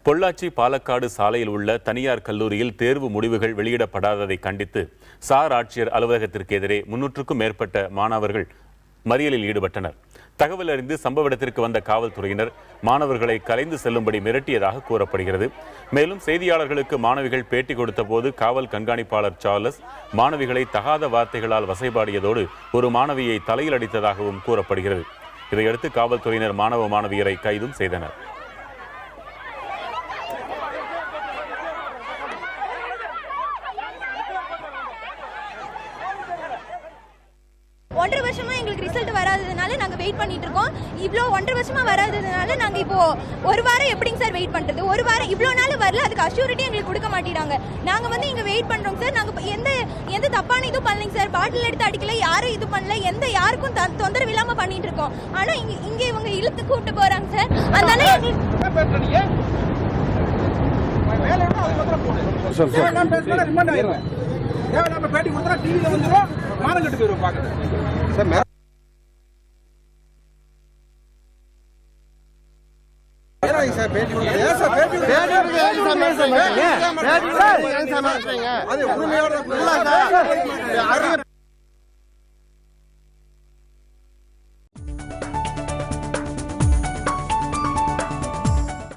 பொள்ளாச்சி பாலக்காடு சாலையில் உள்ள தனியார் கல்லூரியில் தேர்வு முடிவுகள் வெளியிடப்படாததை கண்டித்து சார் ஆட்சியர் அலுவலகத்திற்கு எதிரே 300க்கும் மேற்பட்ட மாணவர்கள் மறியலில் ஈடுபட்டனர். தகவல் அறிந்து சம்பவ இடத்திற்கு வந்த காவல்துறையினர் மாணவர்களை கலைந்து செல்லும்படி மிரட்டியதாக கூறப்படுகிறது. மேலும் செய்தியாளர்களுக்கு மாணவிகள் பேட்டி கொடுத்த போது காவல் கண்காணிப்பாளர் சார்லஸ் மாணவிகளை தகாத வார்த்தைகளால் வசைபாடியதோடு ஒரு மாணவியை தலையில் அடித்ததாகவும் கூறப்படுகிறது. இதையடுத்து காவல்துறையினர் மாணவியரை கைதும் செய்தனர். ஒன்றரை வருஷமா எங்களுக்கு ரிசல்ட் வராததுனால நாங்க வெயிட் பண்ணிட்டு இருக்கோம். இவ்வளோ 1.5 வருஷமா வராததுனால நாங்க இப்போ ஒரு வாரம் எப்படிங்க சார் வெயிட் பண்றது? ஒரு வாரம் இவ்வளோ நாள் வரல, அதுக்கு அஷ்யூரிட்டி எங்களுக்கு கொடுக்க மாட்டேறாங்க. நாங்க இங்க வெயிட் பண்றோம் சார். நாங்க எந்த தப்பான இதுவும் பண்ணலைங்க சார். பாட்டில் எடுத்து அடிக்கல, யாரும் இது பண்ணல, யாருக்கும் தொந்தரவு இல்லாம பண்ணிட்டு இருக்கோம். ஆனா இங்க இவங்க இழுத்து கூப்பிட்டு போறாங்க சார். அதனால பேட்டி கொடுத்தா டிவில வந்துடும், மானம் கட்டு போயிடும் பாக்குறது சார். அது உண்மையோட